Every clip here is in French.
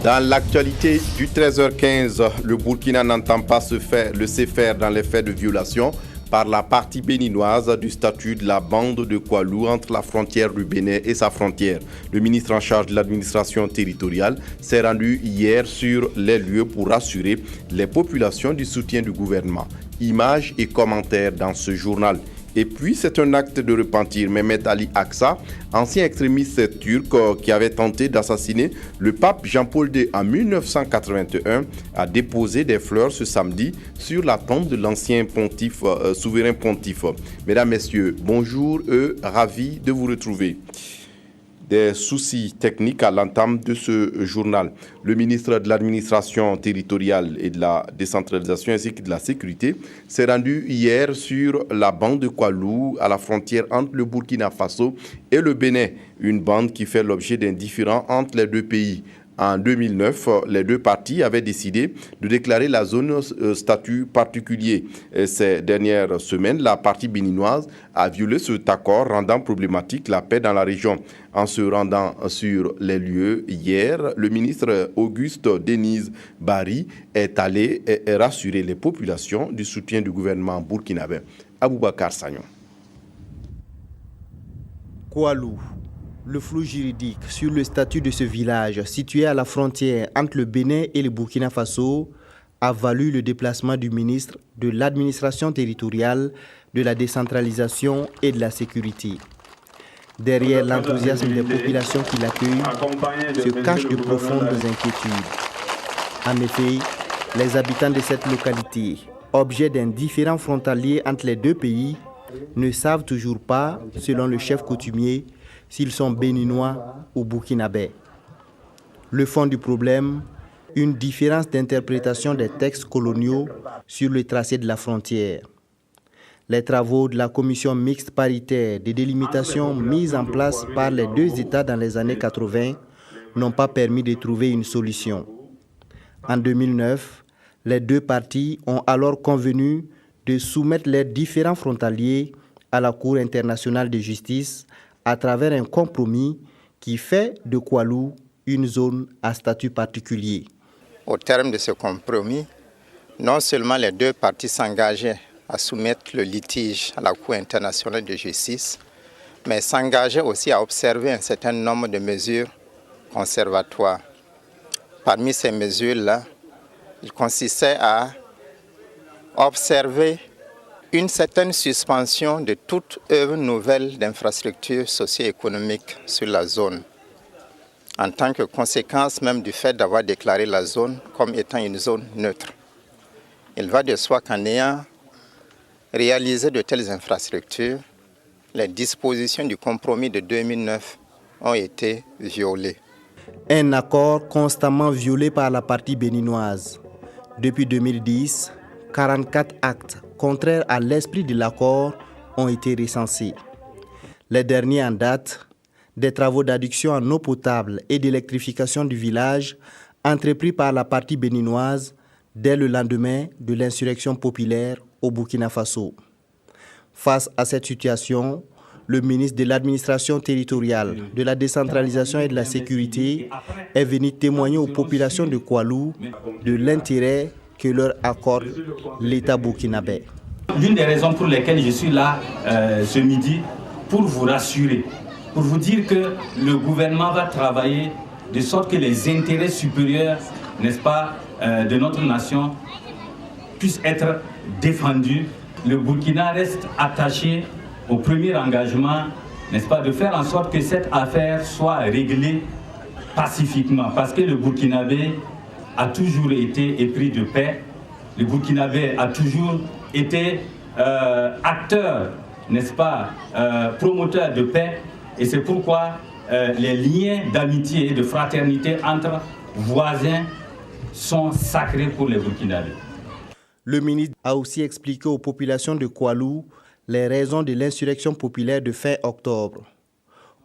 Dans l'actualité du 13h15, le Burkina n'entend pas laisser faire dans les faits de violation par la partie béninoise du statut de la bande de Koualou entre la frontière du Bénin et sa frontière. Le ministre en charge de l'administration territoriale s'est rendu hier sur les lieux pour rassurer les populations du soutien du gouvernement. Images et commentaires dans ce journal. Et puis, c'est un acte de repentir. Mehmet Ali Aksa, ancien extrémiste turc qui avait tenté d'assassiner le pape Jean-Paul II en 1981, a déposé des fleurs ce samedi sur la tombe de l'ancien pontife, souverain pontife. Mesdames, Messieurs, bonjour, ravi de vous retrouver. Des soucis techniques à l'entame de ce journal. Le ministre de l'administration territoriale et de la décentralisation ainsi que de la sécurité s'est rendu hier sur la bande de Koualou à la frontière entre le Burkina Faso et le Bénin, une bande qui fait l'objet d'un différend entre les deux pays. En 2009, les deux parties avaient décidé de déclarer la zone statut particulier. Ces dernières semaines, la partie béninoise a violé cet accord, rendant problématique la paix dans la région. En se rendant sur les lieux hier, le ministre Auguste Denise Barry est allé rassurer les populations du soutien du gouvernement burkinabé. Aboubakar Sagnon. Koualou. Le flou juridique sur le statut de ce village situé à la frontière entre le Bénin et le Burkina Faso a valu le déplacement du ministre de l'administration territoriale, de la décentralisation et de la sécurité. Derrière l'enthousiasme des populations qui l'accueillent se cachent de profondes inquiétudes. En effet, les habitants de cette localité, objet d'un différend frontalier entre les deux pays, ne savent toujours pas, selon le chef coutumier, s'ils sont béninois ou burkinabés. Le fond du problème, une différence d'interprétation des textes coloniaux sur le tracé de la frontière. Les travaux de la commission mixte paritaire de délimitation mise en place par les deux États dans les années 80 n'ont pas permis de trouver une solution. En 2009, les deux parties ont alors convenu de soumettre leurs différends frontaliers à la Cour internationale de justice à travers un compromis qui fait de Koualou une zone à statut particulier. Au terme de ce compromis, non seulement les deux parties s'engageaient à soumettre le litige à la Cour internationale de justice, mais s'engageaient aussi à observer un certain nombre de mesures conservatoires. Parmi ces mesures-là, il consistait à observer une certaine suspension de toute œuvre nouvelle d'infrastructures socio-économiques sur la zone, en tant que conséquence même du fait d'avoir déclaré la zone comme étant une zone neutre. Il va de soi qu'en ayant réalisé de telles infrastructures, les dispositions du compromis de 2009 ont été violées. Un accord constamment violé par la partie béninoise. Depuis 2010, 44 actes contraires à l'esprit de l'accord ont été recensés. Les derniers en date, des travaux d'adduction en eau potable et d'électrification du village entrepris par la partie béninoise dès le lendemain de l'insurrection populaire au Burkina Faso. Face à cette situation, le ministre de l'administration territoriale, de la décentralisation et de la sécurité est venu témoigner aux populations de Koualou de l'intérêt que leur accorde l'État burkinabé. L'une des raisons pour lesquelles je suis là ce midi, pour vous rassurer, pour vous dire que le gouvernement va travailler de sorte que les intérêts supérieurs, n'est-ce pas, de notre nation puissent être défendus. Le Burkina reste attaché au premier engagement, n'est-ce pas, de faire en sorte que cette affaire soit réglée pacifiquement, parce que le Burkinabé a toujours été épris de paix. Le Burkinabé a toujours été acteur, n'est-ce pas, promoteur de paix. Et c'est pourquoi les liens d'amitié et de fraternité entre voisins sont sacrés pour les Burkinabés. Le ministre a aussi expliqué aux populations de Koualou les raisons de l'insurrection populaire de fin octobre.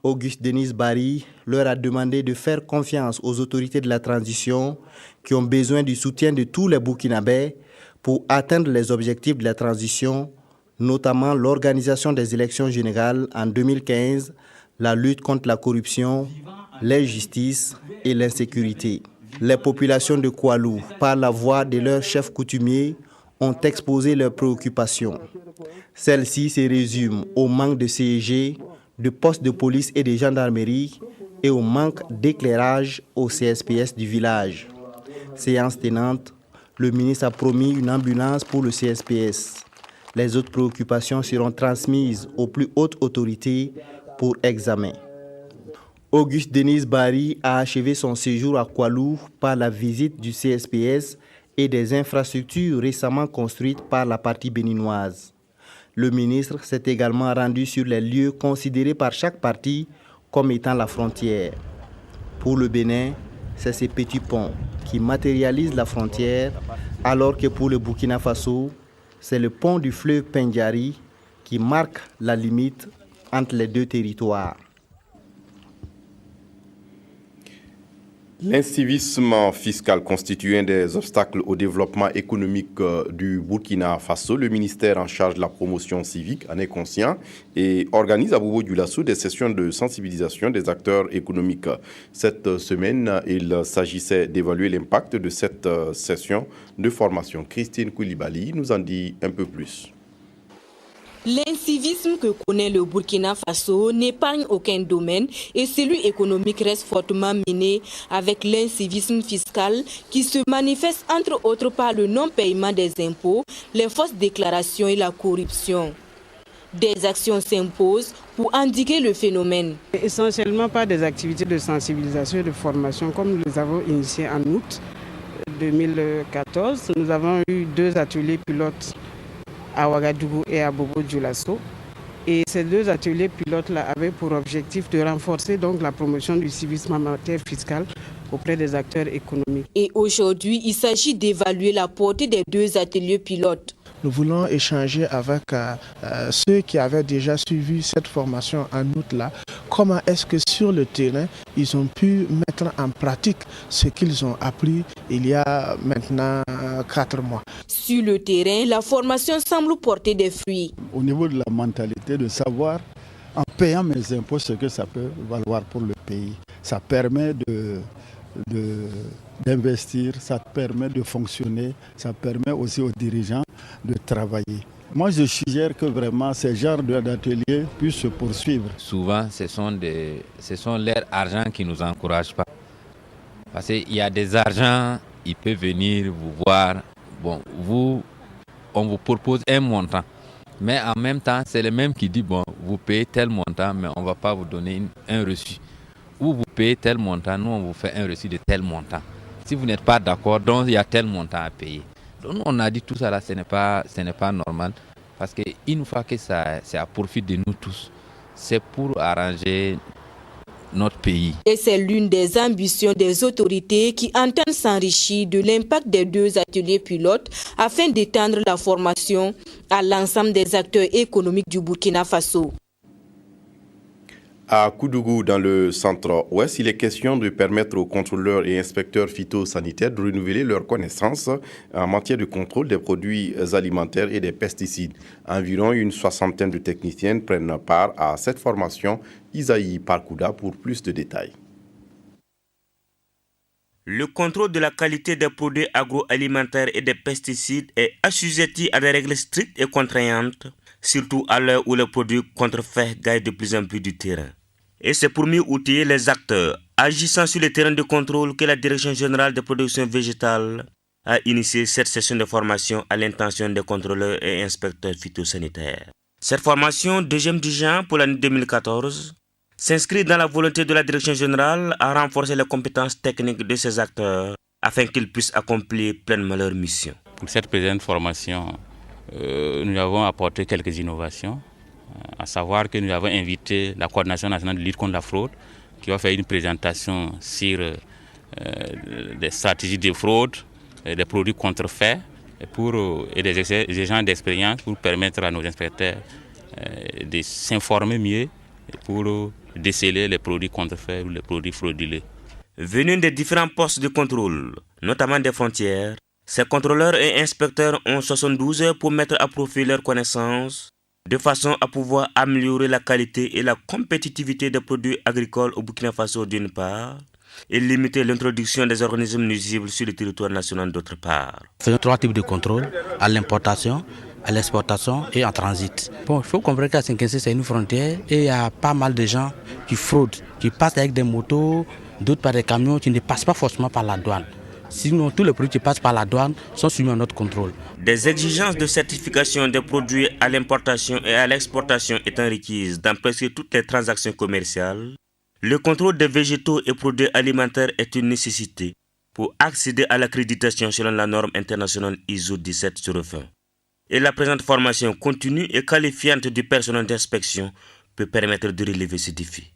Auguste Denise Barry leur a demandé de faire confiance aux autorités de la transition qui ont besoin du soutien de tous les Burkinabés pour atteindre les objectifs de la transition, notamment l'organisation des élections générales en 2015, la lutte contre la corruption, l'injustice et l'insécurité. Les populations de Koualou, par la voix de leurs chefs coutumiers, ont exposé leurs préoccupations. Celles-ci se résument au manque de CEG, de postes de police et de gendarmerie et au manque d'éclairage au CSPS du village. Séance tenante, le ministre a promis une ambulance pour le CSPS. Les autres préoccupations seront transmises aux plus hautes autorités pour examen. Auguste Denise Barry a achevé son séjour à Koualou par la visite du CSPS et des infrastructures récemment construites par la partie béninoise. Le ministre s'est également rendu sur les lieux considérés par chaque partie comme étant la frontière. Pour le Bénin, c'est ces petits ponts qui matérialisent la frontière, alors que pour le Burkina Faso, c'est le pont du fleuve Pendjari qui marque la limite entre les deux territoires. L'incivisme fiscal constitue un des obstacles au développement économique du Burkina Faso. Le ministère en charge de la promotion civique en est conscient et organise à Bobo-Dioulasso des sessions de sensibilisation des acteurs économiques. Cette semaine, il s'agissait d'évaluer l'impact de cette session de formation. Christine Koulibaly nous en dit un peu plus. L'incivisme que connaît le Burkina Faso n'épargne aucun domaine et celui économique reste fortement miné avec l'incivisme fiscal qui se manifeste entre autres par le non-paiement des impôts, les fausses déclarations et la corruption. Des actions s'imposent pour endiguer le phénomène. Essentiellement par des activités de sensibilisation et de formation comme nous les avons initiées en août 2014. Nous avons eu 2 ateliers pilotes à Ouagadougou et à Bobo-Dioulasso. Et ces 2 ateliers pilotes-là avaient pour objectif de renforcer donc la promotion du civisme en matière fiscale auprès des acteurs économiques. Et aujourd'hui, il s'agit d'évaluer la portée des 2 ateliers pilotes. Nous voulons échanger avec ceux qui avaient déjà suivi cette formation en août-là. Comment est-ce que sur le terrain, ils ont pu mettre en pratique ce qu'ils ont appris il y a maintenant 4 mois. Sur le terrain, la formation semble porter des fruits. Au niveau de la mentalité, de savoir en payant mes impôts ce que ça peut valoir pour le pays. Ça permet d'investir, ça permet de fonctionner, ça permet aussi aux dirigeants de travailler. Moi, je suggère que vraiment ces genres d'ateliers puissent se poursuivre. Souvent, ce sont leurs argent qui ne nous encouragent pas. Parce qu'il y a des argents, ils peuvent venir vous voir. Bon, on vous propose un montant. Mais en même temps, c'est le même qui dit, bon, vous payez tel montant, mais on ne va pas vous donner un reçu. Ou vous payez tel montant, nous on vous fait un reçu de tel montant. Si vous n'êtes pas d'accord, donc il y a tel montant à payer. Donc nous, on a dit tout ça là, ce n'est pas normal. Parce qu'une fois que c'est à profit de nous tous, c'est pour arranger notre pays. Et c'est l'une des ambitions des autorités qui entendent s'enrichir de l'impact des 2 ateliers pilotes afin d'étendre la formation à l'ensemble des acteurs économiques du Burkina Faso. À Koudougou, dans le centre-ouest, il est question de permettre aux contrôleurs et inspecteurs phytosanitaires de renouveler leurs connaissances en matière de contrôle des produits alimentaires et des pesticides. Environ une 60aine de techniciennes prennent part à cette formation. Isaïe Parkouda pour plus de détails. Le contrôle de la qualité des produits agroalimentaires et des pesticides est assujetti à des règles strictes et contraignantes, surtout à l'heure où les produits contrefaits gagnent de plus en plus du terrain. Et c'est pour mieux outiller les acteurs agissant sur le terrain de contrôle que la Direction générale de production végétale a initié cette session de formation à l'intention des contrôleurs et inspecteurs phytosanitaires. Cette formation, deuxième du genre pour l'année 2014, s'inscrit dans la volonté de la Direction générale à renforcer les compétences techniques de ces acteurs afin qu'ils puissent accomplir pleinement leur mission. Pour cette présente formation, nous avons apporté quelques innovations, à savoir que nous avons invité la Coordination nationale de lutte contre la fraude qui va faire une présentation sur des stratégies de fraude, des produits contrefaits et des échanges d'expérience pour permettre à nos inspecteurs de s'informer mieux pour déceler les produits contrefaits ou les produits frauduleux. Venus des différents postes de contrôle, notamment des frontières, ces contrôleurs et inspecteurs ont 72 heures pour mettre à profit leurs connaissances de façon à pouvoir améliorer la qualité et la compétitivité des produits agricoles au Burkina Faso d'une part et limiter l'introduction des organismes nuisibles sur le territoire national d'autre part. Faisons 3 types de contrôles, à l'importation, à l'exportation et en transit. Bon, il faut comprendre qu'à Saint-Quincy, c'est une frontière et il y a pas mal de gens qui fraudent, qui passent avec des motos, d'autres par des camions qui ne passent pas forcément par la douane. Sinon, tous les produits qui passent par la douane sont soumis à notre contrôle. Des exigences de certification des produits à l'importation et à l'exportation étant requises dans presque toutes les transactions commerciales, le contrôle des végétaux et produits alimentaires est une nécessité pour accéder à l'accréditation selon la norme internationale ISO 17020. Et la présente formation continue et qualifiante du personnel d'inspection peut permettre de relever ce défi.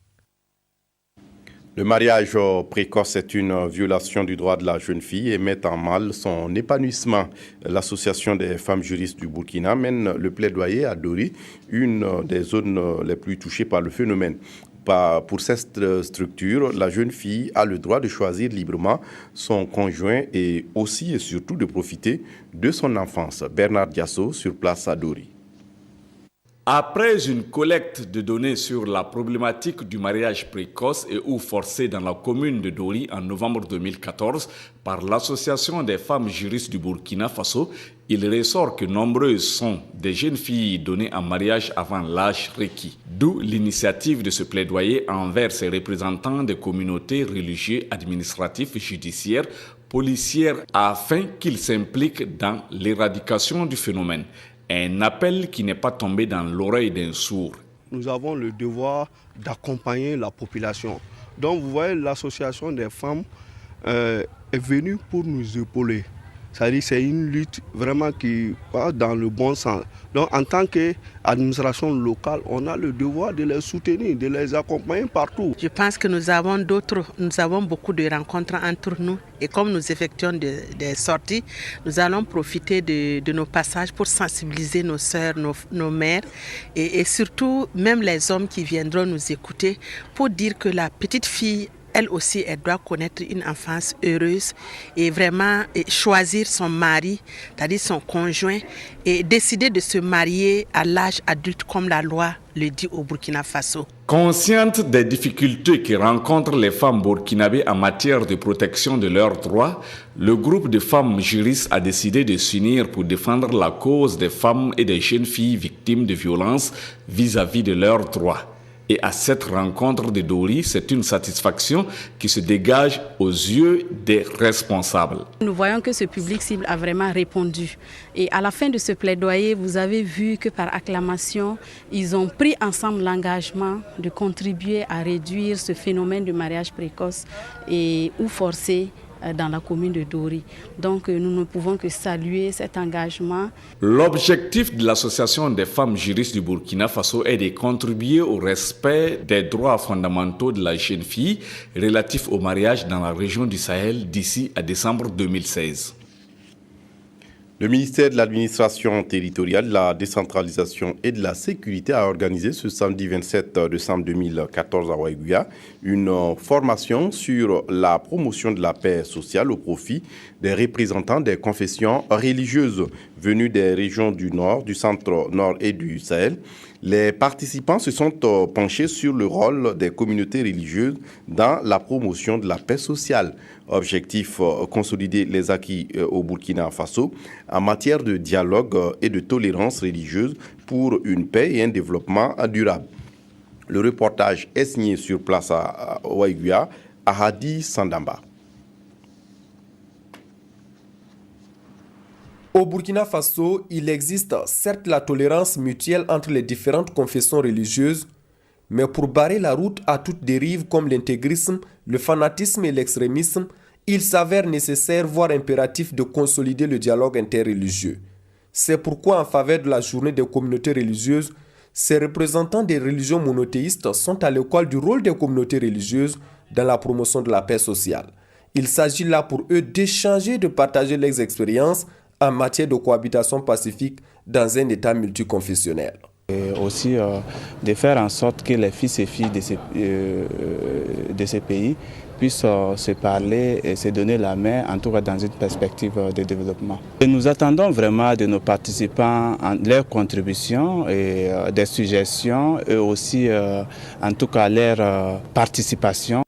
Le mariage précoce est une violation du droit de la jeune fille et met en mal son épanouissement. L'Association des femmes juristes du Burkina mène le plaidoyer à Dori, une des zones les plus touchées par le phénomène. Pour cette structure, la jeune fille a le droit de choisir librement son conjoint et aussi et surtout de profiter de son enfance. Bernard Diasso sur place à Dori. Après une collecte de données sur la problématique du mariage précoce et ou forcé dans la commune de Dori en novembre 2014 par l'Association des femmes juristes du Burkina Faso, il ressort que nombreuses sont des jeunes filles données en mariage avant l'âge requis. D'où l'initiative de ce plaidoyer envers ces représentants des communautés religieuses, administratives, judiciaires, policières, afin qu'ils s'impliquent dans l'éradication du phénomène. Un appel qui n'est pas tombé dans l'oreille d'un sourd. Nous avons le devoir d'accompagner la population. Donc vous voyez, l'association des femmes est venue pour nous épauler. C'est-à-dire c'est une lutte vraiment qui va dans le bon sens. Donc en tant qu'administration locale, on a le devoir de les soutenir, de les accompagner partout. Je pense que nous avons beaucoup de rencontres entre nous et comme nous effectuons des sorties, nous allons profiter de nos passages pour sensibiliser nos sœurs, nos mères et surtout même les hommes qui viendront nous écouter pour dire que la petite fille, elle aussi, elle doit connaître une enfance heureuse et vraiment choisir son mari, c'est-à-dire son conjoint, et décider de se marier à l'âge adulte comme la loi le dit au Burkina Faso. Consciente des difficultés que rencontrent les femmes burkinabées en matière de protection de leurs droits, le groupe de femmes juristes a décidé de s'unir pour défendre la cause des femmes et des jeunes filles victimes de violences vis-à-vis de leurs droits. Et à cette rencontre de Dori, c'est une satisfaction qui se dégage aux yeux des responsables. Nous voyons que ce public cible a vraiment répondu. Et à la fin de ce plaidoyer, vous avez vu que par acclamation, ils ont pris ensemble l'engagement de contribuer à réduire ce phénomène de mariage précoce ou forcé dans la commune de Dori. Donc nous ne pouvons que saluer cet engagement. L'objectif de l'Association des femmes juristes du Burkina Faso est de contribuer au respect des droits fondamentaux de la jeune fille relatifs au mariage dans la région du Sahel d'ici à décembre 2016. Le ministère de l'Administration territoriale, de la décentralisation et de la sécurité a organisé ce samedi 27 décembre 2014 à Waïguya une formation sur la promotion de la paix sociale au profit des représentants des confessions religieuses venus des régions du Nord, du Centre-Nord et du Sahel. Les participants se sont penchés sur le rôle des communautés religieuses dans la promotion de la paix sociale. Objectif, consolider les acquis au Burkina Faso en matière de dialogue et de tolérance religieuse pour une paix et un développement durable. Le reportage est signé sur place à Waïguya, à Hadi Sandamba. Au Burkina Faso, il existe certes la tolérance mutuelle entre les différentes confessions religieuses, mais pour barrer la route à toute dérive comme l'intégrisme, le fanatisme et l'extrémisme, il s'avère nécessaire, voire impératif, de consolider le dialogue interreligieux. C'est pourquoi, en faveur de la journée des communautés religieuses, ces représentants des religions monothéistes sont à l'école du rôle des communautés religieuses dans la promotion de la paix sociale. Il s'agit là pour eux d'échanger, de partager leurs expériences en matière de cohabitation pacifique dans un État multiconfessionnel. Et aussi de faire en sorte que les fils et filles de ces pays puissent se parler et se donner la main, en tout cas dans une perspective de développement. Et nous attendons vraiment de nos participants leurs contributions et des suggestions et aussi en tout cas leur participation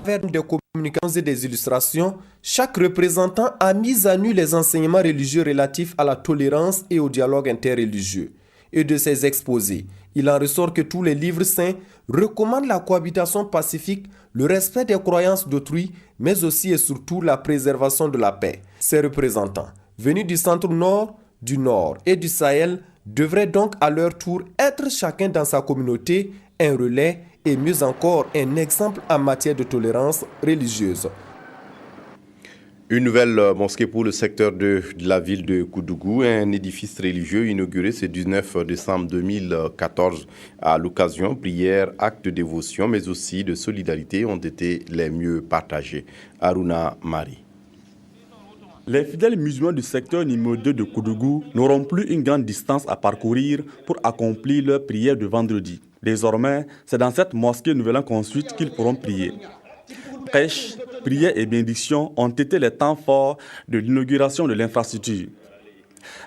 Vers des communications et des illustrations, chaque représentant a mis à nu les enseignements religieux relatifs à la tolérance et au dialogue interreligieux. Et de ces exposés, il en ressort que tous les livres saints recommandent la cohabitation pacifique, le respect des croyances d'autrui, mais aussi et surtout la préservation de la paix. Ces représentants, venus du centre-nord, du nord et du Sahel, devraient donc à leur tour être chacun dans sa communauté un relais et mieux encore un exemple en matière de tolérance religieuse. Une nouvelle mosquée pour le secteur de la ville de Koudougou, un édifice religieux inauguré ce 19 décembre 2014. À l'occasion, prières, actes de dévotion, mais aussi de solidarité ont été les mieux partagés. Aruna Mari. Les fidèles musulmans du secteur numéro 2 de Koudougou n'auront plus une grande distance à parcourir pour accomplir leur prière de vendredi. Désormais, c'est dans cette mosquée nouvellement construite qu'ils pourront prier. Prêches, prières et bénédictions ont été les temps forts de l'inauguration de l'infrastructure.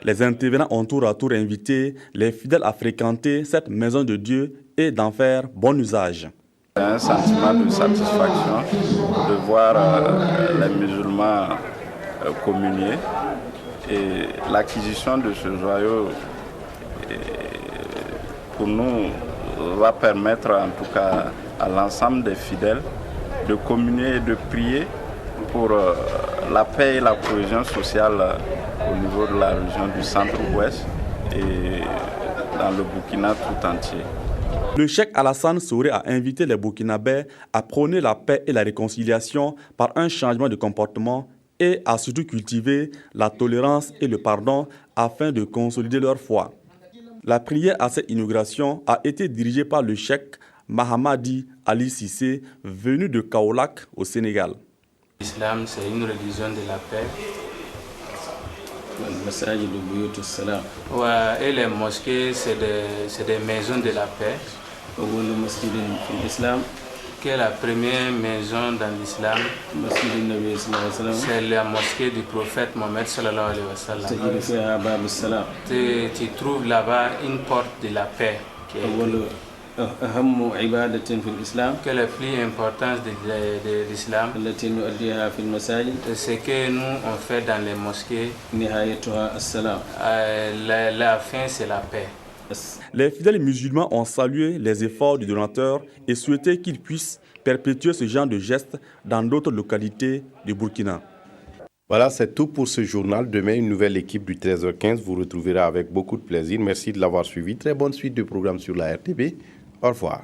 Les intervenants ont tour à tour invité les fidèles à fréquenter cette maison de Dieu et d'en faire bon usage. C'est un sentiment de satisfaction de voir les musulmans communier et l'acquisition de ce joyau pour nous va permettre en tout cas à l'ensemble des fidèles de communier et de prier pour la paix et la cohésion sociale au niveau de la région du centre-ouest et dans le Burkina tout entier. Le cheikh Alassane Souré a invité les Burkinabés à prôner la paix et la réconciliation par un changement de comportement et à surtout cultiver la tolérance et le pardon afin de consolider leur foi. La prière à cette inauguration a été dirigée par le cheikh Mahamadi Ali Sissé, venu de Kaolack au Sénégal. L'islam, c'est une religion de la paix. Ouais, et les mosquées, c'est des maisons de la paix. Que la première maison dans l'islam, c'est la mosquée du prophète Mohammed sallallahu alayhi wa sallam. Tu trouves là-bas une porte de la paix qui est que la plus importante de l'islam, c'est ce que nous on fait dans les mosquées. La fin, c'est la paix. Les fidèles musulmans ont salué les efforts du donateur et souhaité qu'ils puissent perpétuer ce genre de gestes dans d'autres localités du Burkina. Voilà, c'est tout pour ce journal. Demain, une nouvelle équipe du 13h15 vous retrouvera avec beaucoup de plaisir. Merci de l'avoir suivi. Très bonne suite de programmes sur la RTB. Au revoir.